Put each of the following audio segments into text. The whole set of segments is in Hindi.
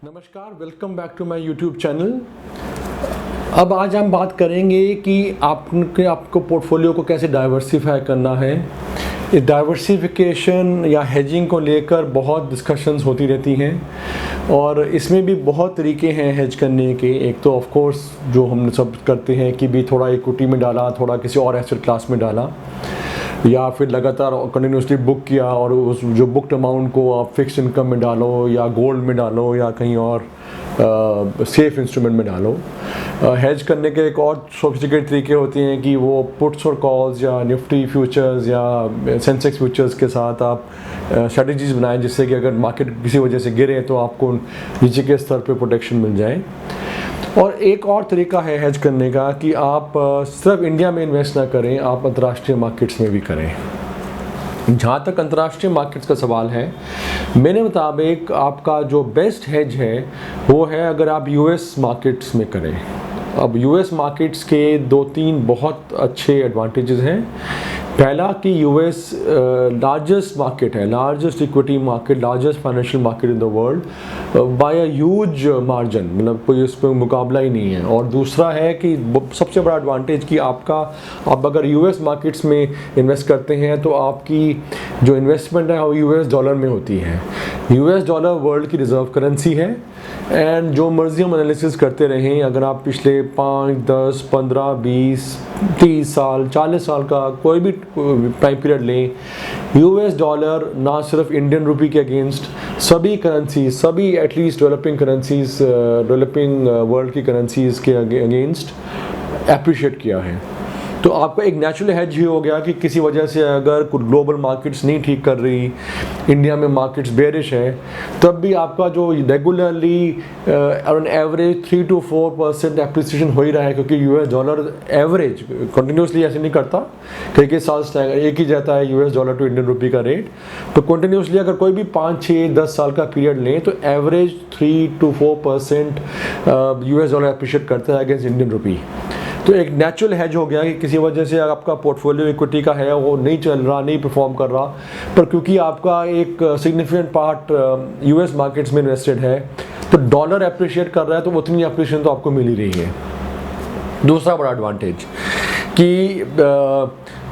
नमस्कार, welcome back to my YouTube channel. अब आज हम बात करेंगे कि आपको पोर्टफोलियो को कैसे डाइवर्सिफाई करना है। इस डाइवर्सिफिकेशन या हेजिंग को लेकर बहुत डिस्कशंस होती रहती हैं और इसमें भी बहुत तरीके हैं हेज करने के। एक तो ऑफ कोर्स जो हम सब करते हैं कि भी थोड़ा इक्विटी में डाला, थोड़ा किसी और एसेट क्लास में डाला, या फिर लगातार कंटिन्यूसली बुक किया और उस जो बुक्ड अमाउंट को आप फिक्स इनकम में डालो या गोल्ड में डालो या कहीं और सेफ इंस्ट्रूमेंट में डालो। हेज करने के एक और सोफिस्टिकेटेड तरीके होते हैं कि वो पुट्स और कॉल्स या निफ्टी फ्यूचर्स या सेंसेक्स फ्यूचर्स के साथ आप स्ट्रेटजीज बनाएं, जिससे कि अगर मार्केट किसी वजह से गिरे तो आपको नीचे के स्तर पे प्रोटेक्शन मिल जाए। और एक और तरीका है हेज करने का कि आप सिर्फ इंडिया में इन्वेस्ट ना करें, आप अंतर्राष्ट्रीय मार्केट्स में भी करें। जहाँ तक अंतर्राष्ट्रीय मार्केट्स का सवाल है, मेरे मुताबिक आपका जो बेस्ट हेज है वो है अगर आप यूएस मार्केट्स में करें। अब यूएस मार्केट्स के दो तीन बहुत अच्छे एडवांटेजेस हैं। पहला कि यूएस लार्जेस्ट मार्केट है, largest equity market, largest financial market in the world by a huge margin, मतलब कोई उस पर मुकाबला ही नहीं है। और दूसरा है कि सबसे बड़ा एडवांटेज कि आप अगर यूएस मार्केट्स में इन्वेस्ट करते हैं तो आपकी जो इन्वेस्टमेंट है वो यूएस डॉलर में होती है। यूएस डॉलर वर्ल्ड की रिजर्व करेंसी है एंड जो मर्जी हम एनालिसिस करते रहें, अगर आप पिछले 5, 10, 15, 20, 30 साल, 40 साल का कोई भी टाइम पीरियड लें, यूएस डॉलर ना सिर्फ इंडियन रुपी के अगेंस्ट सभी करेंसीज, सभी at least developing currencies, developing world की करेंसीज के अगेंस्ट एप्रिशिएट किया है। तो आपका एक नेचुरल हेज ही हो गया कि किसी वजह से अगर ग्लोबल मार्केट्स नहीं ठीक कर रही, इंडिया में मार्केट्स बेरिश है, तब भी आपका जो regularly around average 3 to 4% appreciation हो ही रहा है, क्योंकि यूएस डॉलर एवरेज कंटिन्यूसली ऐसे नहीं करता, कई साल एक ही जाता है US dollar to Indian rupee का रेट। तो कंटिन्यूसली अगर कोई भी 5, 6, 10 साल का पीरियड लें तो average 3 to 4% US dollar appreciate करता है अगेंस्ट इंडियन रुपी। तो एक नेचुरल हेज हो गया कि किसी वजह से आपका पोर्टफोलियो इक्विटी का है वो नहीं चल रहा, नहीं परफॉर्म कर रहा, पर क्योंकि आपका एक सिग्निफिकेंट पार्ट यूएस मार्केट्स में इन्वेस्टेड है तो डॉलर अप्रिशिएट कर रहा है, तो उतनी अप्रिशिएशन तो आपको मिल ही रही है। दूसरा बड़ा एडवांटेज कि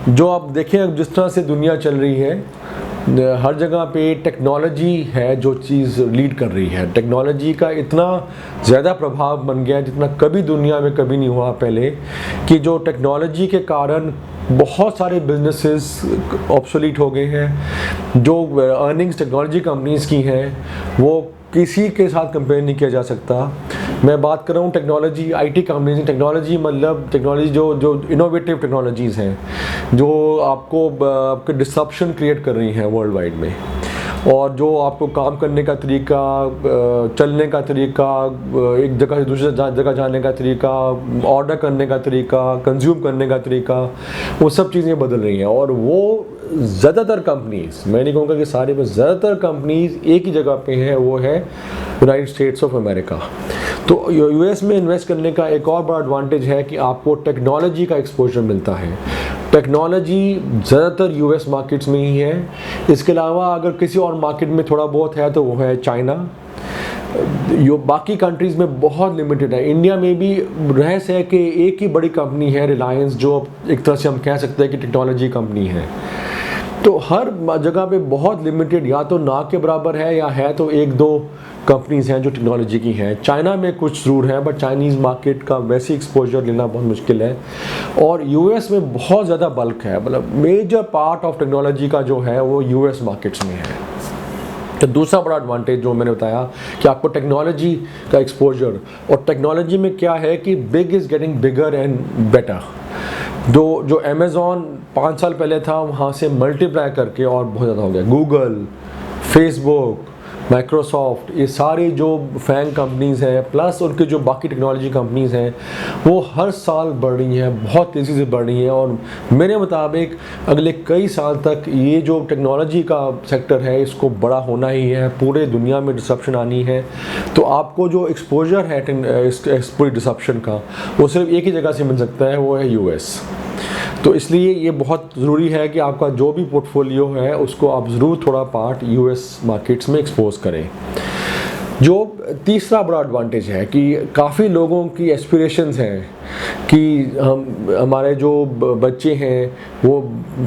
जो आप देखें जिस तरह से दुनिया चल रही है, हर जगह पे टेक्नोलॉजी है जो चीज़ लीड कर रही है। टेक्नोलॉजी का इतना ज़्यादा प्रभाव बन गया है जितना कभी दुनिया में कभी नहीं हुआ पहले, कि जो टेक्नोलॉजी के कारण बहुत सारे बिजनेसेस ऑब्सोलीट हो गए हैं। जो अर्निंग्स टेक्नोलॉजी कंपनीज़ की हैं वो किसी के साथ कंपेयर नहीं किया जा सकता। मैं बात कर रहा हूँ टेक्नोलॉजी, आईटी कंपनीज। टेक्नोलॉजी मतलब टेक्नोलॉजी जो इनोवेटिव टेक्नोलॉजीज़ हैं, जो आपके डिसरप्शन क्रिएट कर रही हैं वर्ल्ड वाइड में, और जो आपको काम करने का तरीका, चलने का तरीका, एक जगह से दूसरी जगह जाने का तरीका, ऑर्डर करने का तरीका, कंज्यूम करने का तरीका, वो सब चीज़ें बदल रही हैं। और वो ज़्यादातर कंपनीज़, मैं नहीं कहूँगा कि सारी, में ज़्यादातर कंपनीज़ एक ही जगह पे हैं, वो है यूनाइटेड स्टेट्स ऑफ अमेरिका। तो यूएस में इन्वेस्ट करने का एक और बड़ा एडवांटेज है कि आपको टेक्नोलॉजी का एक्सपोजर मिलता है। टेक्नोलॉजी ज़्यादातर यूएस मार्केट्स में ही है। इसके अलावा अगर किसी और मार्केट में थोड़ा बहुत है तो वो है चाइना। बाकी कंट्रीज़ में बहुत लिमिटेड है। इंडिया में भी रहस्य है कि एक ही बड़ी कंपनी है रिलायंस, जो एक तरह से हम कह सकते हैं कि टेक्नोलॉजी कंपनी है। तो हर जगह पे बहुत लिमिटेड, या तो ना के बराबर है या है तो 1-2 कंपनीज हैं जो टेक्नोलॉजी की हैं। चाइना में कुछ ज़रूर है, बट चाइनीज़ मार्केट का वैसे एक्सपोजर लेना बहुत मुश्किल है। और यूएस में बहुत ज़्यादा बल्क है, मतलब मेजर पार्ट ऑफ टेक्नोलॉजी का जो है वो यूएस मार्केट्स में है। तो दूसरा बड़ा एडवांटेज जो मैंने बताया कि आपको टेक्नोलॉजी का एक्सपोजर, और टेक्नोलॉजी में क्या है कि big is getting bigger and better. जो अमेज़ॉन 5 साल पहले था, वहाँ से मल्टीप्लाई करके और बहुत ज़्यादा हो गया। गूगल, फेसबुक, माइक्रोसॉफ्ट, ये सारी जो फैंग कंपनीज़ हैं, प्लस उनकी जो बाकी टेक्नोलॉजी कंपनीज़ हैं, वो हर साल बढ़ रही हैं, बहुत तेज़ी से बढ़ रही हैं। और मेरे मुताबिक अगले कई साल तक ये जो टेक्नोलॉजी का सेक्टर है इसको बड़ा होना ही है, पूरे दुनिया में डिसरप्शन आनी है। तो आपको जो एक्सपोजर है इस पूरी डिसरप्शन का, वो सिर्फ एक ही जगह से मिल सकता है, वो है यूएस। तो इसलिए ये बहुत ज़रूरी है कि आपका जो भी पोर्टफोलियो है उसको आप ज़रूर थोड़ा पार्ट यूएस मार्केट्स में एक्सपोज करें। जो तीसरा बड़ा एडवांटेज है कि काफ़ी लोगों की एस्पिरेशंस हैं कि हमारे जो बच्चे हैं वो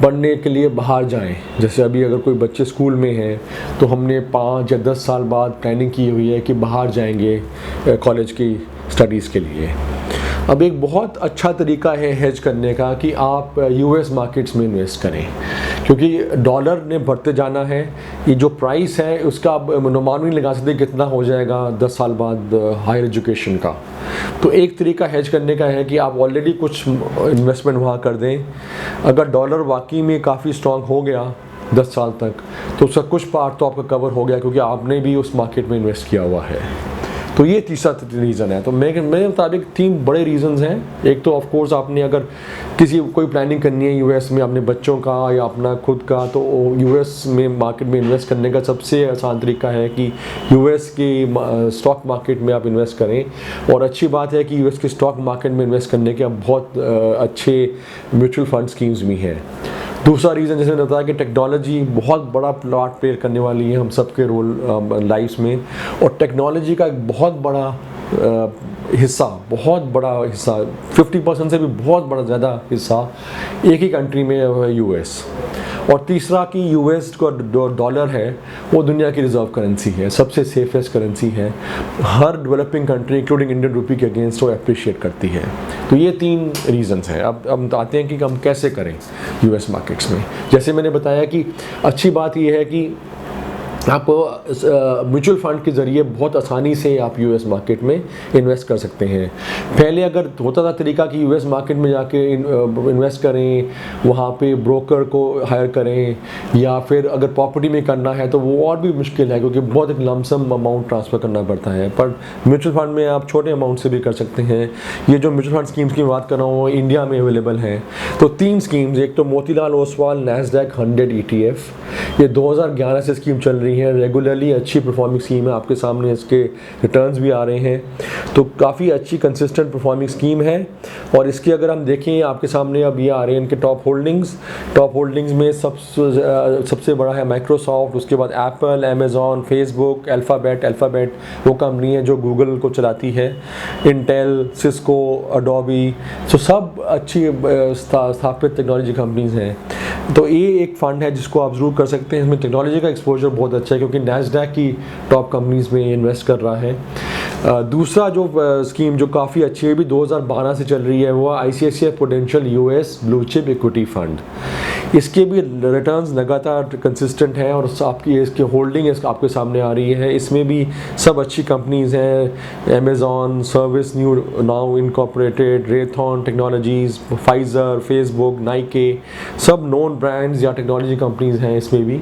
पढ़ने के लिए बाहर जाएं। जैसे अभी अगर कोई बच्चे स्कूल में हैं तो हमने 5 या 10 साल बाद प्लानिंग की हुई है कि बाहर जाएंगे कॉलेज की स्टडीज़ के लिए। अब एक बहुत अच्छा तरीका है हेज करने का कि आप यूएस मार्केट्स में इन्वेस्ट करें, क्योंकि डॉलर ने बढ़ते जाना है। ये जो प्राइस है उसका आप अनुमान नहीं लगा सकते कितना हो जाएगा 10 साल बाद हायर एजुकेशन का। तो एक तरीका हेज करने का है कि आप ऑलरेडी कुछ इन्वेस्टमेंट वहाँ कर दें। अगर डॉलर वाकई में काफ़ी स्ट्रॉन्ग हो गया 10 साल तक तो उसका कुछ पार्ट तो आपका कवर हो गया, क्योंकि आपने भी उस मार्केट में इन्वेस्ट किया हुआ है। तो ये तीसरा रीज़न है। तो मेरे मुताबिक 3 बड़े रीज़न्स हैं। एक तो ऑफ कोर्स आपने अगर कोई प्लानिंग करनी है यूएस में अपने बच्चों का या अपना खुद का, तो यूएस में मार्केट में इन्वेस्ट करने का सबसे आसान तरीका है कि यूएस की स्टॉक मार्केट में आप इन्वेस्ट करें। और अच्छी बात है कि यूएस के स्टॉक मार्केट में इन्वेस्ट करने के अब बहुत अच्छे म्यूचुअल फंड स्कीम्स भी हैं। दूसरा रीज़न जैसे मैंने बताया कि टेक्नोलॉजी बहुत बड़ा पार्ट प्ले करने वाली है हम सबके रोल लाइफ्स में, और टेक्नोलॉजी का एक बहुत बड़ा हिस्सा 50% से भी बहुत बड़ा ज़्यादा हिस्सा एक ही कंट्री में है यूएस। और तीसरा कि यूएस का डॉलर है वो दुनिया की रिजर्व करेंसी है, सबसे सेफेस्ट करेंसी है। हर developing country including Indian rupee के अगेंस्ट वो अप्रिशिएट करती है। तो ये 3 रीज़न्स हैं। अब हम आते हैं कि हम कैसे करें यूएस मार्केट्स में। जैसे मैंने बताया कि अच्छी बात ये है कि आप म्यूचुअल फंड के ज़रिए बहुत आसानी से आप यूएस मार्केट में इन्वेस्ट कर सकते हैं। पहले अगर होता था तरीका कि यूएस मार्केट में जाके इन्वेस्ट करें, वहाँ पे ब्रोकर को हायर करें, या फिर अगर प्रॉपर्टी में करना है तो वो और भी मुश्किल है, क्योंकि बहुत एक लमसम अमाउंट ट्रांसफ़र करना पड़ता है। पर म्यूचुअल फंड में आप छोटे अमाउंट से भी कर सकते हैं। ये जो म्यूचुअल फंड स्कीम्स की बात कर रहा हूँ इंडिया में अवेलेबल हैं। तो 3 स्कीम्स, एक तो मोतीलाल ओसवाल नैस्डैक 100 ETF, ये 2011 से स्कीम चल रही है। रेगुलरली अच्छी परफॉर्मिंग स्कीम है, आपके सामने इसके रिटर्न्स भी आ रहे हैं। तो काफ़ी अच्छी कंसिस्टेंट परफॉर्मिंग स्कीम है। और इसकी अगर हम देखें आपके सामने अब ये आ रहे हैं इनके टॉप होल्डिंग्स में सबसे बड़ा है माइक्रोसॉफ्ट, उसके बाद एप्पल, अमेज़ॉन, फेसबुक, अल्फ़ाबेट वो कंपनी है जो गूगल को चलाती है, इंटेल, सिस्को, अडोबी, तो सब अच्छी स्थापित टेक्नोलॉजी कंपनीज़ हैं। तो ये एक फ़ंड है जिसको आप ज़रूर कर सकते हैं। इसमें टेक्नोलॉजी का एक्सपोजर बहुत अच्छा है, क्योंकि नैस्डैक की टॉप कंपनीज़ में इन्वेस्ट कर रहा है। दूसरा जो स्कीम जो काफ़ी अच्छी है, भी 2012 से चल रही है, वो ICICI prudential US blue chip equity fund. इसके भी रिटर्न्स लगातार कंसिस्टेंट हैं और आपकी इसकी होल्डिंग आपके सामने आ रही है। इसमें भी सब अच्छी कंपनीज़ हैं, Amazon, ServiceNow incorporated, Raytheon technologies, Pfizer, Facebook, Nike, सब नोन ब्रांड्स या टेक्नोलॉजी कंपनीज़ हैं इसमें भी।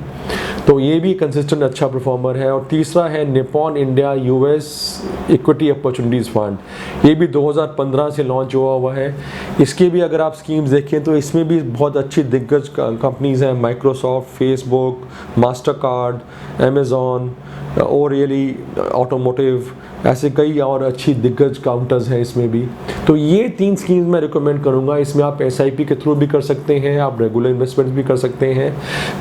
तो ये भी कंसिस्टेंट अच्छा परफॉर्मर है। और तीसरा है Nippon India US equity opportunities fund, ये भी 2015 से लॉन्च हुआ है। इसके भी अगर आप स्कीम्स देखें तो इसमें भी बहुत अच्छी दिग्गज कंपनीज़ हैं, Microsoft, Facebook, Mastercard, Amazon, O'Reilly automotive, ऐसे कई और अच्छी दिग्गज काउंटर्स हैं इसमें भी। तो ये 3 स्कीम्स मैं रिकमेंड करूँगा। इसमें आप SIP के थ्रू भी कर सकते हैं, आप रेगुलर इन्वेस्टमेंट भी कर सकते हैं,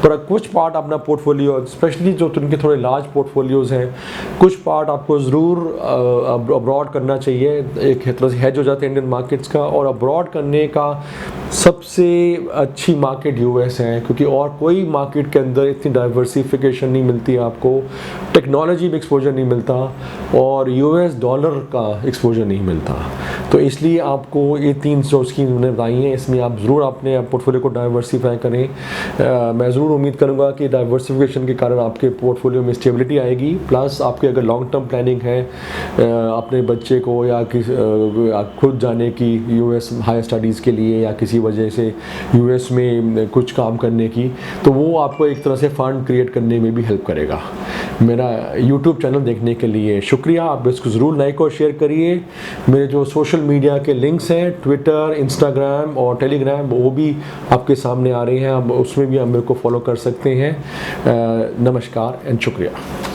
पर कुछ पार्ट अपना पोर्टफोलियो, स्पेशली जो उनके थोड़े लार्ज पोर्टफोलियोज़ हैं, कुछ पार्ट आपको ज़रूर अब्रॉड करना चाहिए। एक तरह से हेज हो जाते हैं इंडियन मार्केट्स का, और अब्रॉड करने का सबसे अच्छी मार्केट US है, क्योंकि और कोई मार्केट के अंदर इतनी डाइवर्सिफिकेशन नहीं मिलती आपको, टेक्नोलॉजी में एक्सपोजर नहीं मिलता, और US डॉलर का एक्सपोजर नहीं मिलता। तो इसलिए आपको ये 3 जो स्कीम मैंने बताई हैं, इसमें आप ज़रूर अपने पोर्टफोलियो को डाइवर्सिफाई करें। मैं ज़रूर उम्मीद करूँगा कि डाइवर्सिफिकेशन के कारण आपके पोर्टफोलियो में स्टेबिलिटी आएगी। प्लस आपके अगर लॉन्ग टर्म प्लानिंग है अपने बच्चे को या खुद जाने की US हायर स्टडीज़ के लिए, या किसी वजह से US में कुछ काम करने की, तो वो आपको एक तरह से फ़ंड क्रिएट करने में भी हेल्प करेगा। मेरा YouTube चैनल देखने के लिए शुक्रिया। आप इसको ज़रूर लाइक और शेयर करिए। मेरे जो सोशल मीडिया के लिंक्स हैं, ट्विटर, इंस्टाग्राम और टेलीग्राम, वो भी आपके सामने आ रहे हैं, आप उसमें भी आप मेरे को फॉलो कर सकते हैं। नमस्कार एंड शुक्रिया।